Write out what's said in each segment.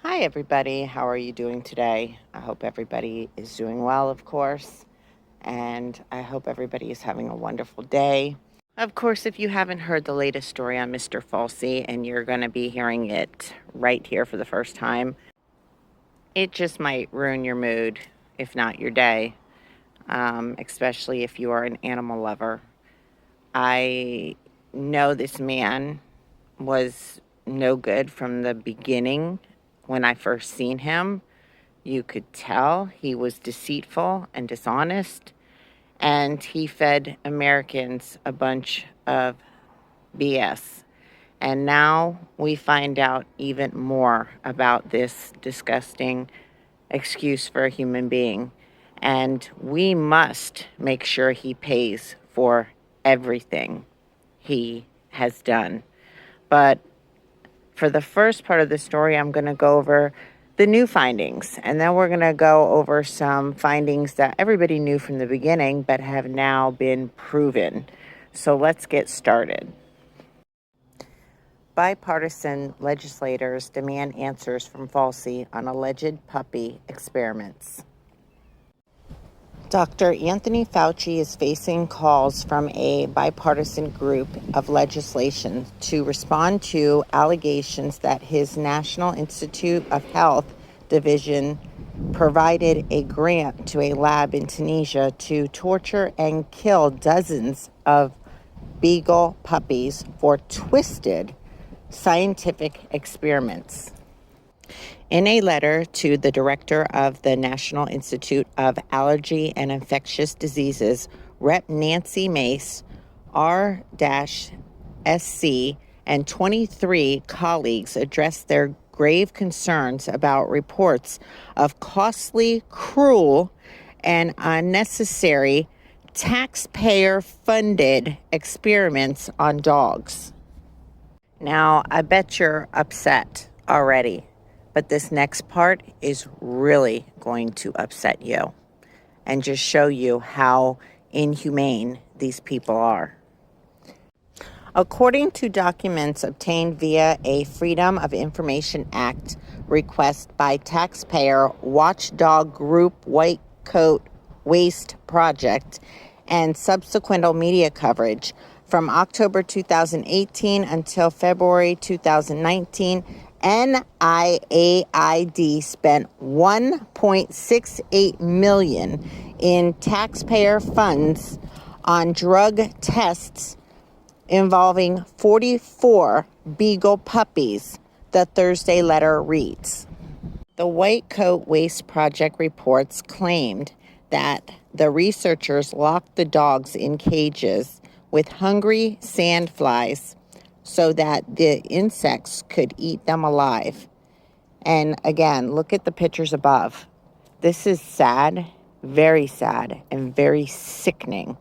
Hi, everybody. How are you doing today? I hope everybody is doing well, of course, and I hope everybody is having a wonderful day. Of course, if you haven't heard the latest story on Mr. Fauci and you're going to be hearing it right here for the first time, it just might ruin your mood, if not your day, especially if you are an animal lover. I know this man was no good from the beginning. When I first seen him, you could tell he was deceitful and dishonest, and he fed Americans a bunch of BS. And now we find out even more about this disgusting excuse for a human being. And we must make sure he pays for everything he has done. But for the first part of the story, I'm going to go over the new findings, and then we're going to go over some findings that everybody knew from the beginning but have now been proven. So let's get started. Bipartisan legislators demand answers from Fauci on alleged puppy experiments. Dr. Anthony Fauci is facing calls from a bipartisan group of legislation to respond to allegations that his National Institute of Health division provided a grant to a lab in Tunisia to torture and kill dozens of beagle puppies for twisted scientific experiments. In a letter to the director of the National Institute of Allergy and Infectious Diseases, Rep. Nancy Mace, R-SC, and 23 colleagues addressed their grave concerns about reports of costly, cruel, and unnecessary taxpayer-funded experiments on dogs. Now, I bet you're upset already, but this next part is really going to upset you and just show you how inhumane these people are. According to documents obtained via a Freedom of Information Act request by taxpayer watchdog group White Coat Waste Project and subsequent media coverage, from October 2018 until February 2019, NIAID spent $1.68 million in taxpayer funds on drug tests involving 44 beagle puppies, the Thursday letter reads. The White Coat Waste Project reports claimed that the researchers locked the dogs in cages with hungry sandflies so that the insects could eat them alive. And again, look at the pictures above. This is sad, and very sickening.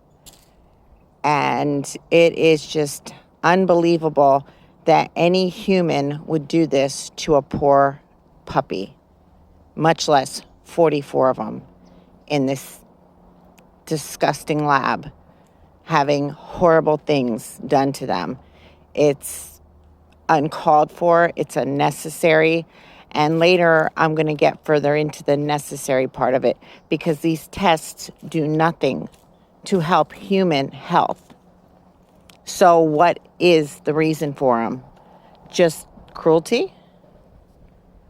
And it is just unbelievable that any human would do this to a poor puppy, much less 44 of them in this disgusting lab, having horrible things done to them. It's uncalled for, it's unnecessary, and later I'm going to get further into the necessary part of it, because these tests do nothing to help human health. So what is the reason for them? Just cruelty?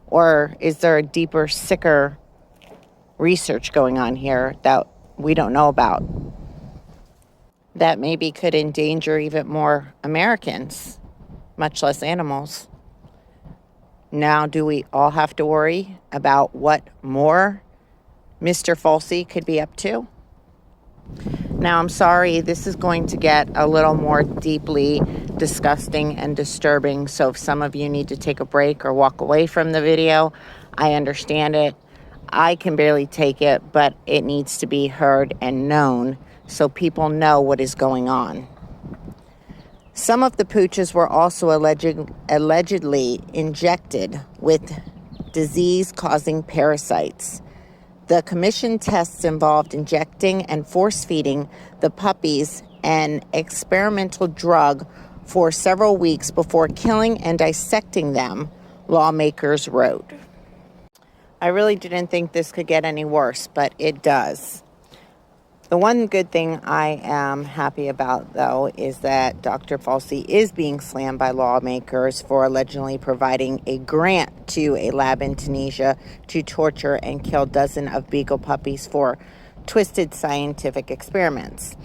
Or is there a deeper, sicker research going on here that we don't know about, that maybe could endanger even more Americans, much less animals? Now, do we all have to worry about what more Mr. Fauci could be up to? Now, I'm sorry, this is going to get a little more deeply disgusting and disturbing, so if some of you need to take a break or walk away from the video, I understand it. I can barely take it, but it needs to be heard and known so people know what is going on. Some of the pooches were also allegedly injected with disease-causing parasites. The commission tests involved injecting and force-feeding the puppies an experimental drug for several weeks before killing and dissecting them, lawmakers wrote. I really didn't think this could get any worse, but it does. The one good thing I am happy about, though, is that Dr. Fauci is being slammed by lawmakers for allegedly providing a grant to a lab in Tunisia to torture and kill dozens of beagle puppies for twisted scientific experiments.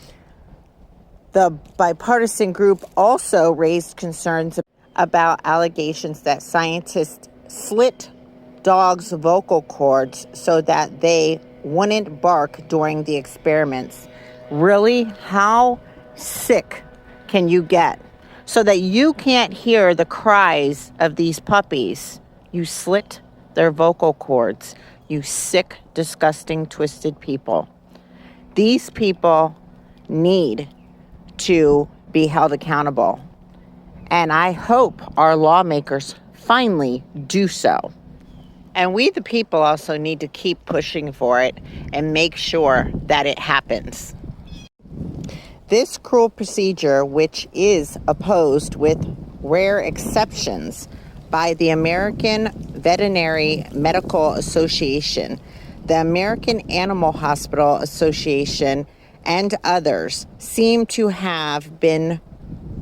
The bipartisan group also raised concerns about allegations that scientists slit dogs' vocal cords so that they wouldn't bark during the experiments. Really? How sick can you get? So that you can't hear the cries of these puppies. You slit their vocal cords. You sick, disgusting, twisted people. These people need to be held accountable. And I hope our lawmakers finally do so. And we, the people, also need to keep pushing for it and make sure that it happens. This cruel procedure, which is opposed with rare exceptions by the American Veterinary Medical Association, the American Animal Hospital Association, and others, seem to have been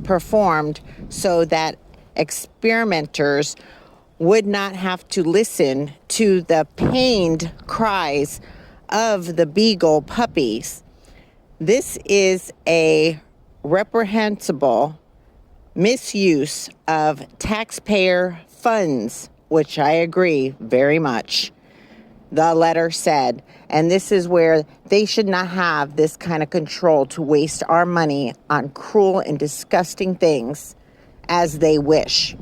performed so that experimenters would not have to listen to the pained cries of the beagle puppies. This is a reprehensible misuse of taxpayer funds, which I agree very much. The letter said, and this is where they should not have this kind of control to waste our money on cruel and disgusting things as they wish.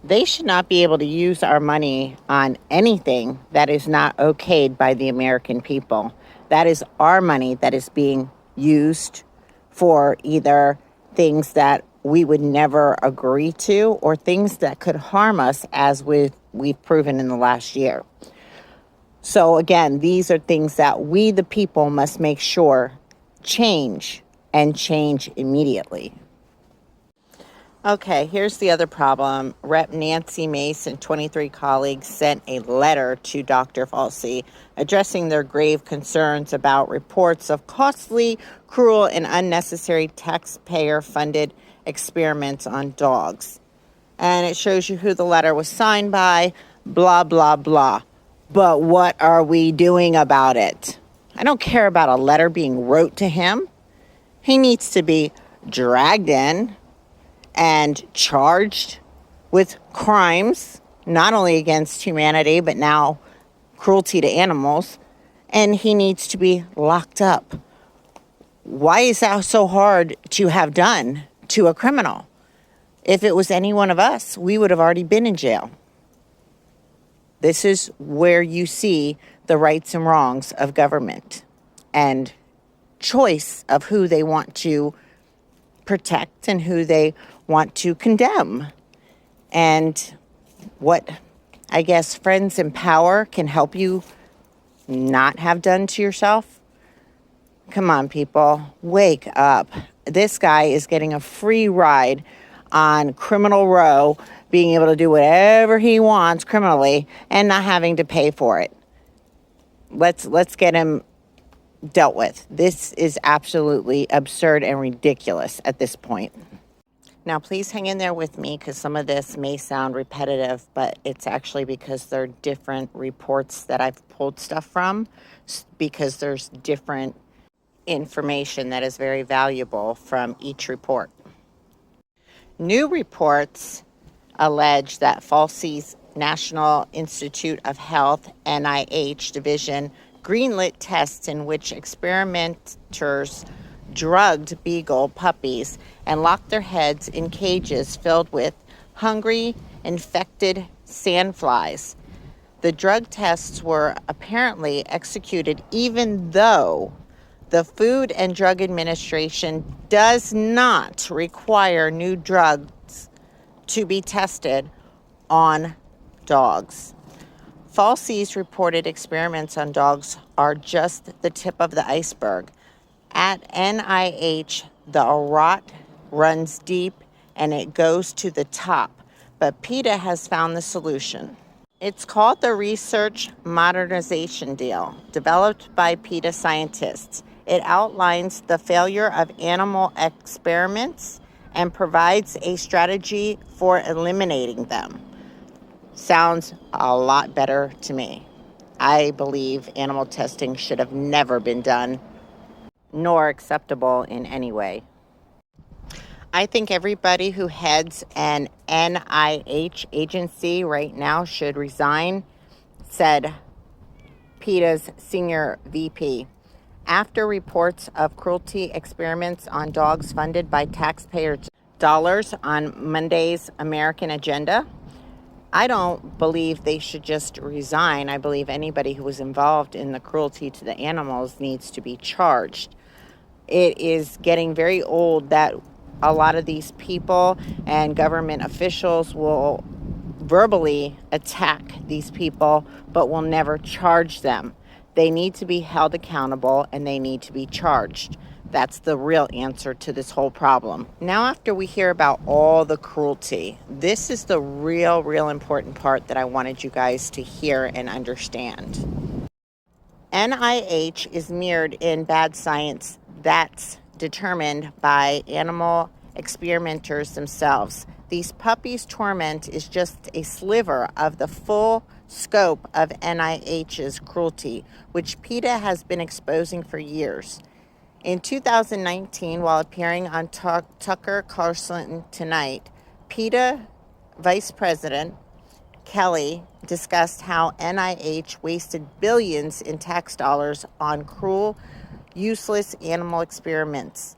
They should not be able to use our money on anything that is not okayed by the American people. That is our money that is being used for either things that we would never agree to or things that could harm us, as we've proven in the last year. So again, these are things that we, the people, must make sure change and change immediately. Okay, here's the other problem. Rep. Nancy Mace and 23 colleagues sent a letter to Dr. Fauci addressing their grave concerns about reports of costly, cruel, and unnecessary taxpayer-funded experiments on dogs. And it shows you who the letter was signed by, blah, blah, blah. But what are we doing about it? I don't care about a letter being wrote to him. He needs to be dragged in and charged with crimes, not only against humanity, but now cruelty to animals, and he needs to be locked up. Why is that so hard to have done to a criminal? If it was any one of us, we would have already been in jail. This is where you see the rights and wrongs of government and choice of who they want to protect and who they want to condemn. And what, I guess, friends in power can help you not have done to yourself. Come on, people, wake up. This guy is getting a free ride on Criminal Row, being able to do whatever he wants criminally and not having to pay for it. Let's get him dealt with. This is absolutely absurd and ridiculous at this point. Now, please hang in there with me because some of this may sound repetitive, but it's actually because they're different reports that I've pulled stuff from, because there's different information that is very valuable from each report. New reports allege that Fauci's National Institute of Health, NIH division, greenlit tests in which experimenters drugged beagle puppies and locked their heads in cages filled with hungry, infected sandflies. The drug tests were apparently executed even though the Food and Drug Administration does not require new drugs to be tested on dogs. Fauci's reported experiments on dogs are just the tip of the iceberg. At NIH, the rot runs deep and it goes to the top, but PETA has found the solution. It's called the Research Modernization Deal, developed by PETA scientists. It outlines the failure of animal experiments and provides a strategy for eliminating them. Sounds a lot better to me. I believe animal testing should have never been done, nor acceptable in any way. I think everybody who heads an NIH agency right now should resign, said PETA's senior VP. After reports of cruelty experiments on dogs funded by taxpayer dollars on Monday's American agenda, I don't believe they should just resign. I believe anybody who was involved in the cruelty to the animals needs to be charged. It is getting very old that a lot of these people and government officials will verbally attack these people, but will never charge them. They need to be held accountable and they need to be charged. That's the real answer to this whole problem. Now, after we hear about all the cruelty, this is the real important part that I wanted you guys to hear and understand. NIH is mirrored in bad science that's determined by animal experimenters themselves. These puppies' torment is just a sliver of the full scope of NIH's cruelty, which PETA has been exposing for years. In 2019, while appearing on Tucker Carlson Tonight, PETA Vice President Kelly discussed how NIH wasted billions in tax dollars on cruel, useless animal experiments,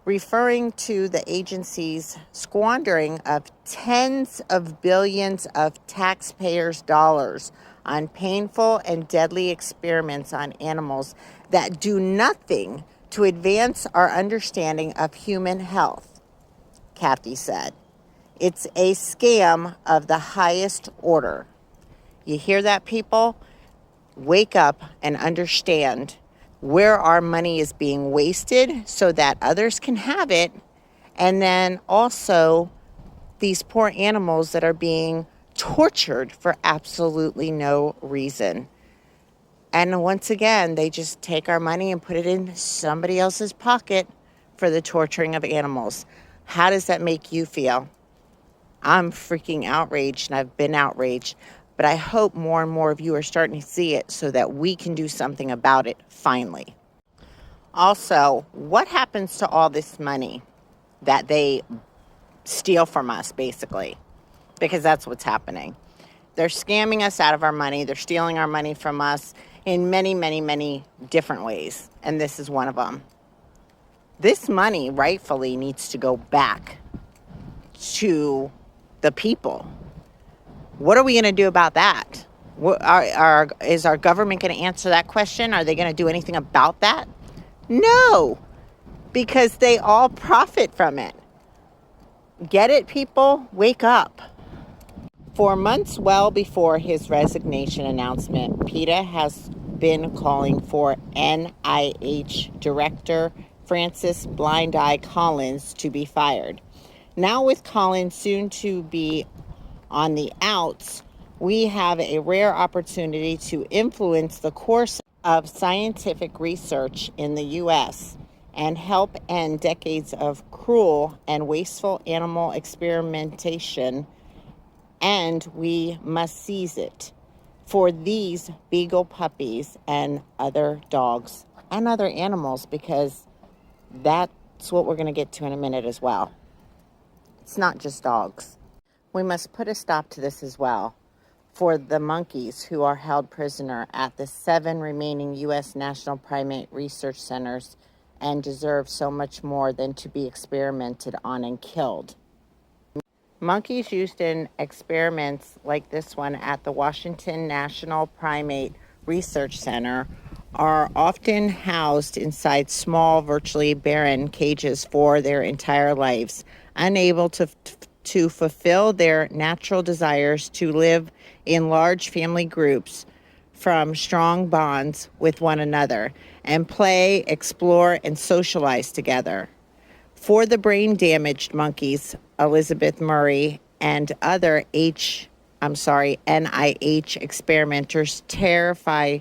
referring to the agency's squandering of tens of billions of taxpayers' dollars on painful and deadly experiments on animals that do nothing to advance our understanding of human health, Kathy said. It's a scam of the highest order. You hear that, people? Wake up and understand where our money is being wasted so that others can have it. And then also these poor animals that are being tortured for absolutely no reason. And once again, they just take our money and put it in somebody else's pocket for the torturing of animals. How does that make you feel? I'm freaking outraged, and I've been outraged. But I hope more and more of you are starting to see it so that we can do something about it finally. Also, what happens to all this money that they steal from us, basically? Because that's what's happening. They're scamming us out of our money. They're stealing our money from us in many different ways. And this is one of them. This money rightfully needs to go back to the people. What are we going to do about that? Is our government going to answer that question? Are they going to do anything about that? No, because they all profit from it. Get it, people? Wake up. For months well before his resignation announcement, PETA has been calling for NIH Director Francis Blind Eye Collins to be fired. Now, with Collins soon to be on the outs, we have a rare opportunity to influence the course of scientific research in the U.S. and help end decades of cruel and wasteful animal experimentation, and we must seize it for these beagle puppies and other dogs and other animals, because that's what we're going to get to in a minute as well. It's not just dogs. We must put a stop to this as well for the monkeys who are held prisoner at the 7 remaining U.S. National Primate Research Centers and deserve so much more than to be experimented on and killed. Monkeys used in experiments like this one at the Washington National Primate Research Center are often housed inside small, virtually barren cages for their entire lives, unable to fulfill their natural desires to live in large family groups, from strong bonds with one another, and play, explore, and socialize together. For the brain-damaged monkeys, Elizabeth Murray and other NIH experimenters terrify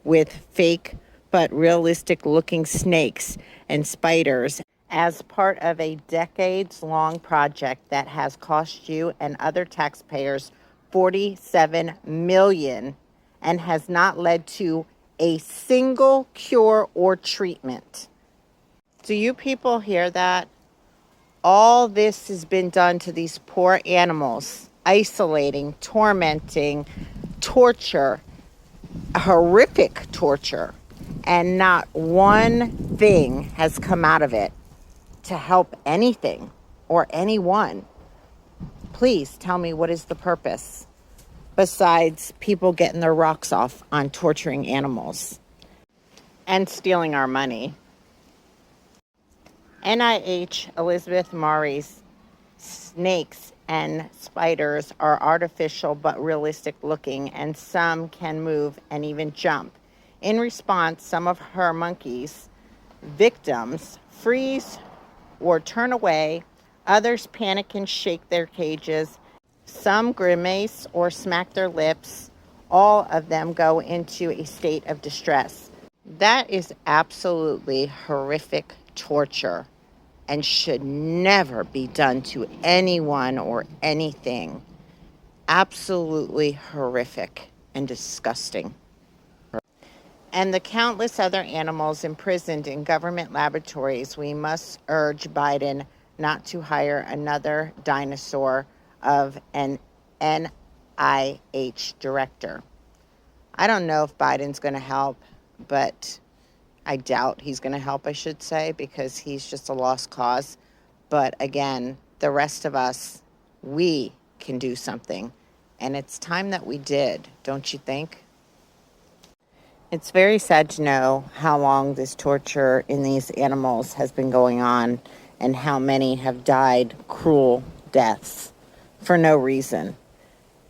with fake but realistic looking snakes and spiders as part of a decades-long project that has cost you and other taxpayers $47 million and has not led to a single cure or treatment. Do you people hear that? All this has been done to these poor animals, isolating, tormenting, torture, horrific torture, and not one thing has come out of it to help anything or anyone. Please tell me, what is the purpose besides people getting their rocks off on torturing animals and stealing our money? NIH Elizabeth Murray's snakes and spiders are artificial but realistic looking, and some can move and even jump. In response, some of her monkeys' victims freeze or turn away. Others panic and shake their cages. Some grimace or smack their lips. All of them go into a state of distress. That is absolutely horrific torture and should never be done to anyone or anything. Absolutely horrific and disgusting. And the countless other animals imprisoned in government laboratories, we must urge Biden not to hire another dinosaur of an NIH director. I don't know if Biden's going to help, but I doubt he's going to help, I should say, because he's just a lost cause. But again, the rest of us, we can do something. And it's time that we did, don't you think? It's very sad to know how long this torture in these animals has been going on and how many have died cruel deaths for no reason.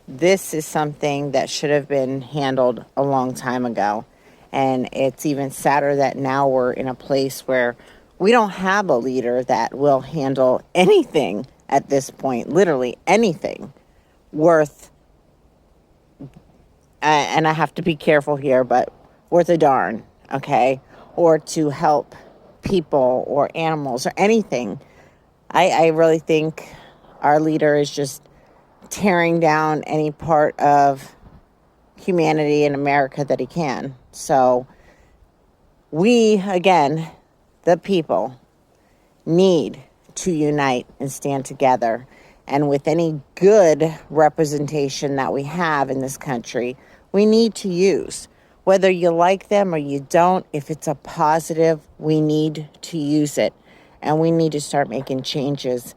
This is something that should have been handled a long time ago. And it's even sadder that now we're in a place where we don't have a leader that will handle anything at this point, literally anything worth, and I have to be careful here, but worth a darn, okay? Or to help people or animals or anything. I really think our leader is just tearing down any part of humanity in America that he can. So we, again, the people, need to unite and stand together. And with any good representation that we have in this country, we need to use. Whether you like them or you don't, if it's a positive, we need to use it. And we need to start making changes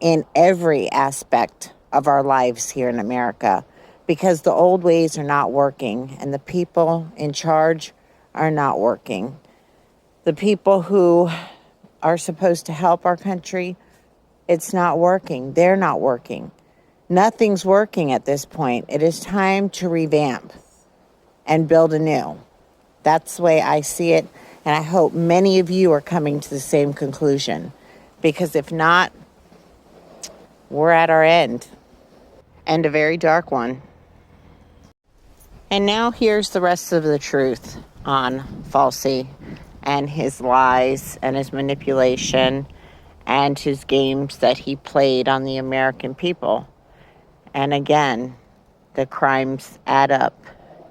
in every aspect of our lives here in America, because the old ways are not working and the people in charge are not working. The people who are supposed to help our country, it's not working. They're not working. Nothing's working at this point. It is time to revamp and build anew. That's the way I see it, and I hope many of you are coming to the same conclusion, because if not, we're at our end, and a very dark one. And now here's the rest of the truth on Fauci and his lies and his manipulation and his games that he played on the American people. And again, the crimes add up,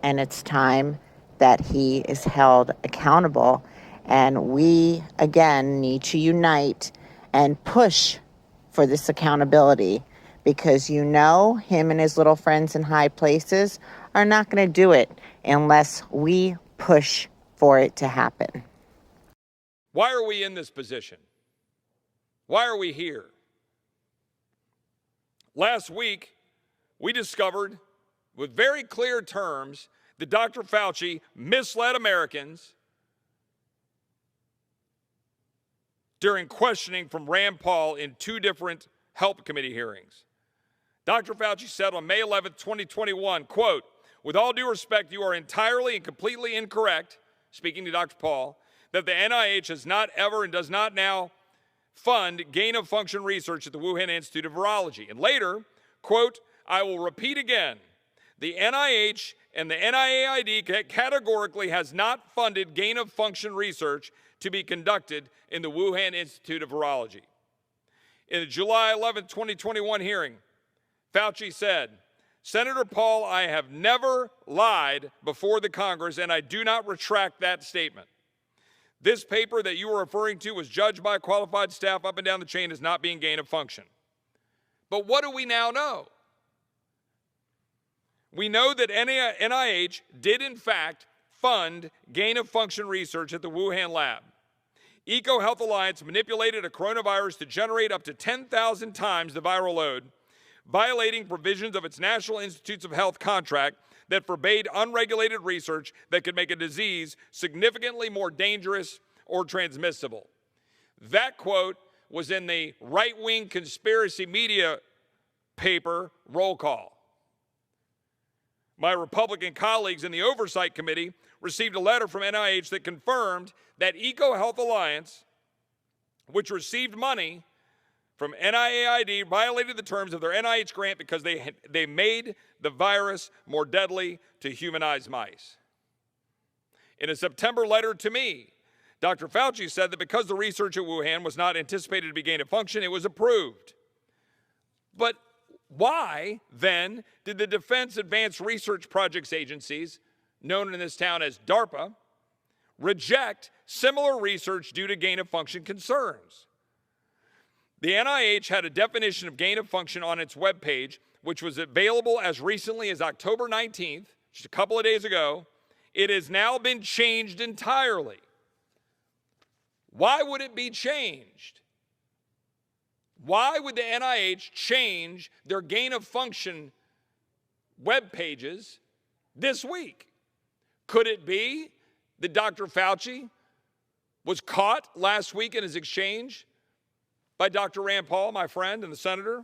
and it's time that he is held accountable. And we, again, need to unite and push for this accountability, because him and his little friends in high places are not going to do it unless we push for it to happen. Why are we in this position? Why are we here? Last week, we discovered with very clear terms that Dr. Fauci misled Americans during questioning from Rand Paul in 2 different Help Committee hearings. Dr. Fauci said on May 11, 2021, quote, "With all due respect, you are entirely and completely incorrect," speaking to Dr. Paul, "that the NIH has not ever and does not now fund gain-of-function research at the Wuhan Institute of Virology." And later, quote, I will repeat again, the NIH and the NIAID categorically has not funded gain-of-function research to be conducted in the Wuhan Institute of Virology. In the July 11, 2021 hearing, Fauci said, Senator Paul, I have never lied before the Congress, and I do not retract that statement. This paper that you are referring to was judged by qualified staff up and down the chain as not being gain of function. But what do we now know? We know that NIH did in fact fund gain of function research at the Wuhan lab. EcoHealth Alliance manipulated a coronavirus to generate up to 10,000 times the viral load, violating provisions of its National Institutes of Health contract that forbade unregulated research that could make a disease significantly more dangerous or transmissible. That quote was in the right-wing conspiracy media paper Roll Call. My Republican colleagues in the Oversight Committee received a letter from NIH that confirmed that EcoHealth Alliance, which received money from NIAID, violated the terms of their NIH grant because they made the virus more deadly to humanized mice. In a September letter to me, Dr. Fauci said that because the research at Wuhan was not anticipated to be gain of function, it was approved. But why, then, did the Defense Advanced Research Projects agencies, known in this town as DARPA, reject similar research due to gain of function concerns? The NIH had a definition of gain of function on its webpage, which was available as recently as October 19th, just a couple of days ago. It has now been changed entirely. Why would it be changed? Why would the NIH change their gain of function web pages this week? Could it be that Dr. Fauci was caught last week in his exchange by Dr. Rand Paul, my friend, and the senator?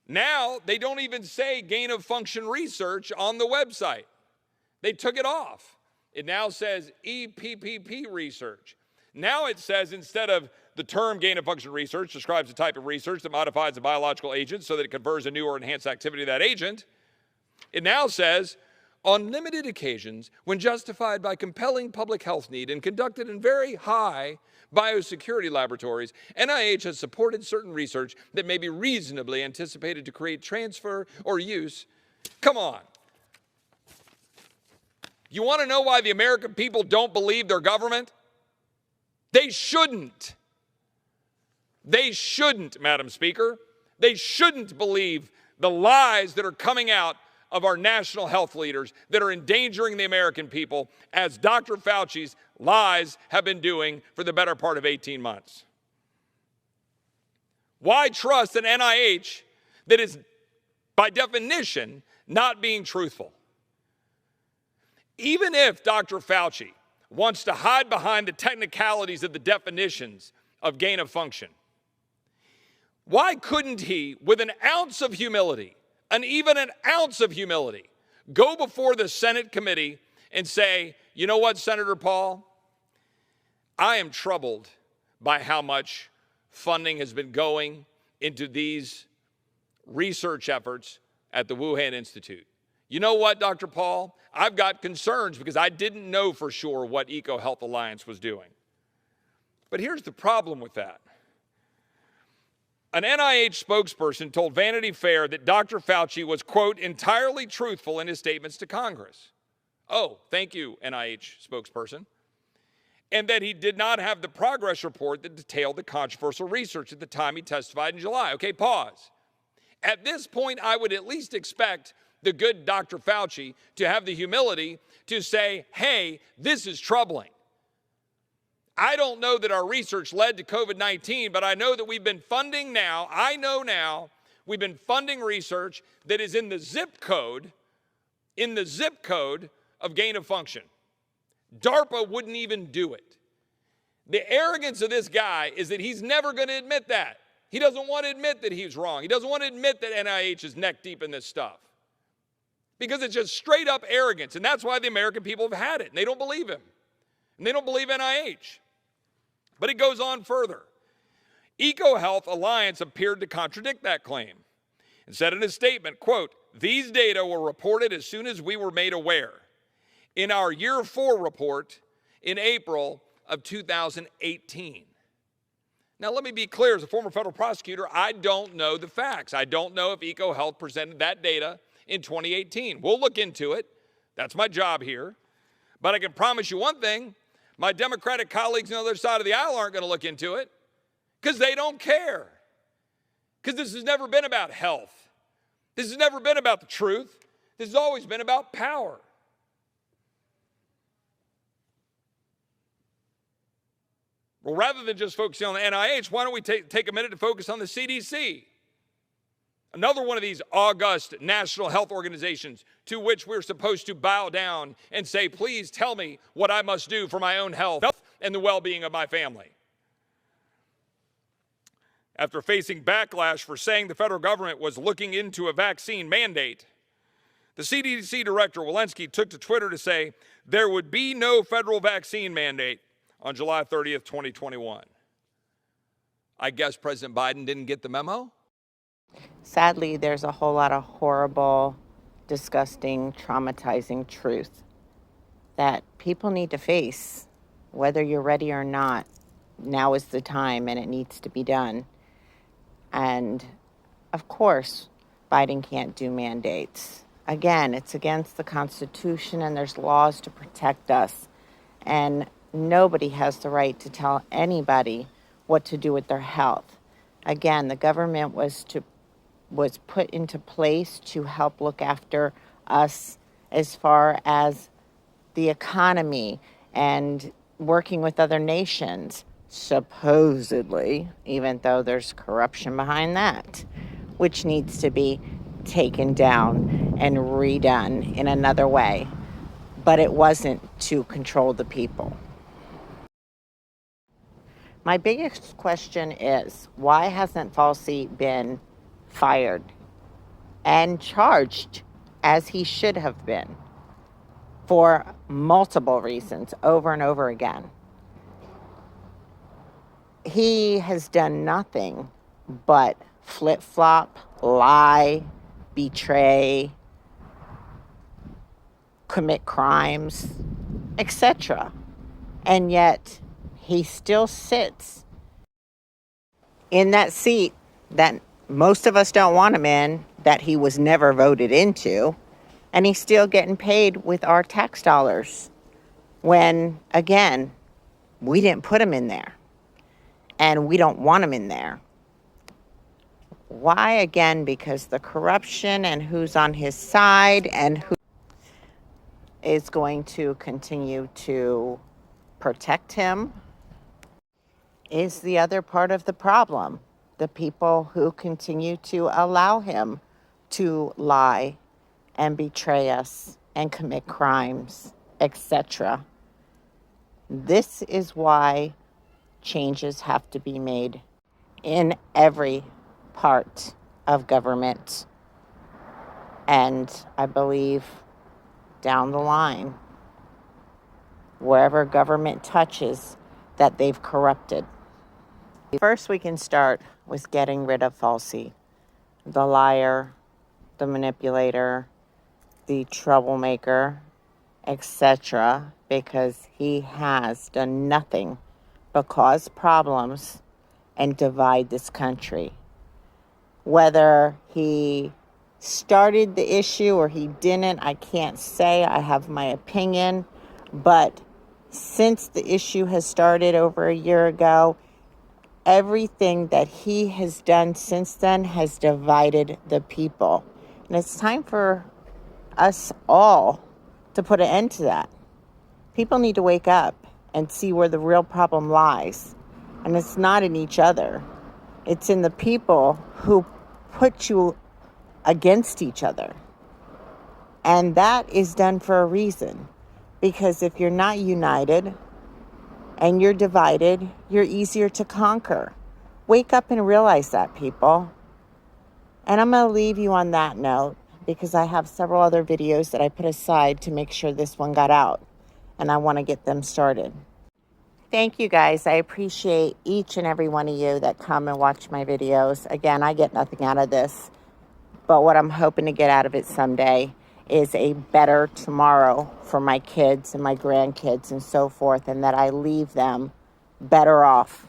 Now, they don't even say gain of function research on the website. They took it off. It now says EPPP research. Now it says, instead of the term gain of function research describes a type of research that modifies a biological agent so that it confers a new or enhanced activity of that agent, it now says, on limited occasions, when justified by compelling public health need and conducted in very high biosecurity laboratories, NIH has supported certain research that may be reasonably anticipated to create transfer or use. Come on. You want to know why the American people don't believe their government? They shouldn't. They shouldn't, Madam Speaker. They shouldn't believe the lies that are coming out of our national health leaders that are endangering the American people, as Dr. Fauci's lies have been doing for the better part of 18 months. Why trust an NIH that is, by definition, not being truthful? Even if Dr. Fauci wants to hide behind the technicalities of the definitions of gain of function, why couldn't he, with an ounce of humility, even an ounce of humility, go before the Senate committee and say, you know what, Senator Paul? I am troubled by how much funding has been going into these research efforts at the Wuhan Institute. You know what, Dr. Paul? I've got concerns because I didn't know for sure what EcoHealth Alliance was doing. But here's the problem with that. An NIH spokesperson told Vanity Fair that Dr. Fauci was, quote, entirely truthful in his statements to Congress. Oh, thank you, NIH spokesperson. And that he did not have the progress report that detailed the controversial research at the time he testified in July. Okay, pause. At this point, I would at least expect the good Dr. Fauci to have the humility to say, hey, this is troubling. I don't know that our research led to COVID-19, but I know that we've been funding now, we've been funding research that is in the zip code of gain of function. DARPA wouldn't even do it. The arrogance of this guy is that he's never going to admit that. He doesn't want to admit that he's wrong. He doesn't want to admit that NIH is neck deep in this stuff. Because it's just straight up arrogance. And that's why the American people have had it. And they don't believe him. And they don't believe NIH. But it goes on further. EcoHealth Alliance appeared to contradict that claim. and said in a statement, quote, "These data were reported as soon as we were made aware in our year 4 report in April of 2018. Now, let me be clear, as a former federal prosecutor, I don't know the facts. I don't know if EcoHealth presented that data in 2018. We'll look into it. That's my job here. But I can promise you one thing, my Democratic colleagues on the other side of the aisle aren't going to look into it because they don't care. Because this has never been about health. This has never been about the truth. This has always been about power. Well, rather than just focusing on the NIH, why don't we take a minute to focus on the CDC? Another one of these august national health organizations to which we're supposed to bow down and say, please tell me what I must do for my own health and the well-being of my family. After facing backlash for saying the federal government was looking into a vaccine mandate, the CDC director, Walensky, took to Twitter to say there would be no federal vaccine mandate on July 30th, 2021. I guess President Biden didn't get the memo? Sadly, there's a whole lot of horrible, disgusting, traumatizing truth that people need to face, whether you're ready or not. Now is the time, and it needs to be done. And, of course, Biden can't do mandates. Again, it's against the Constitution, and there's laws to protect us. And nobody has the right to tell anybody what to do with their health. Again, the government was put into place to help look after us as far as the economy and working with other nations, supposedly, even though there's corruption behind that, which needs to be taken down and redone in another way. But it wasn't to control the people. My biggest question is, why hasn't Fauci been fired and charged as he should have been for multiple reasons over and over again? He has done nothing but flip-flop, lie, betray, commit crimes, etc. And yet he still sits in that seat that most of us don't want him in, that he was never voted into, and he's still getting paid with our tax dollars when, again, we didn't put him in there and we don't want him in there. Why? Again, because the corruption and who's on his side and who is going to continue to protect him is the other part of the problem. The people who continue to allow him to lie and betray us and commit crimes, etc. This is why changes have to be made in every part of government. And I believe down the line, wherever government touches, that they've corrupted. First, we can start with getting rid of Fauci, the liar, the manipulator, the troublemaker, etc., because he has done nothing but cause problems and divide this country. Whether he started the issue or he didn't, I can't say. I have my opinion. But since the issue has started over a year ago, everything that he has done since then has divided the people. And it's time for us all to put an end to that. People need to wake up and see where the real problem lies. And it's not in each other. It's in the people who put you against each other. And that is done for a reason. Because if you're not united and you're divided, you're easier to conquer. Wake up and realize that, people. And I'm going to leave you on that note because I have several other videos that I put aside to make sure this one got out. And I want to get them started. Thank you, guys. I appreciate each and every one of you that come and watch my videos. Again, I get nothing out of this. But what I'm hoping to get out of it someday is a better tomorrow for my kids and my grandkids and so forth, and that I leave them better off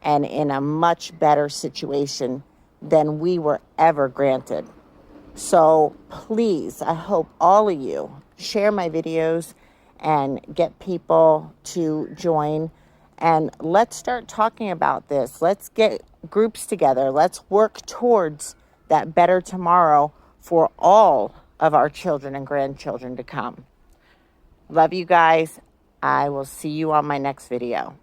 and in a much better situation than we were ever granted. So please, I hope all of you share my videos and get people to join. And let's start talking about this. Let's get groups together. Let's work towards that better tomorrow for all of our children and grandchildren to come. Love you guys. I will see you on my next video.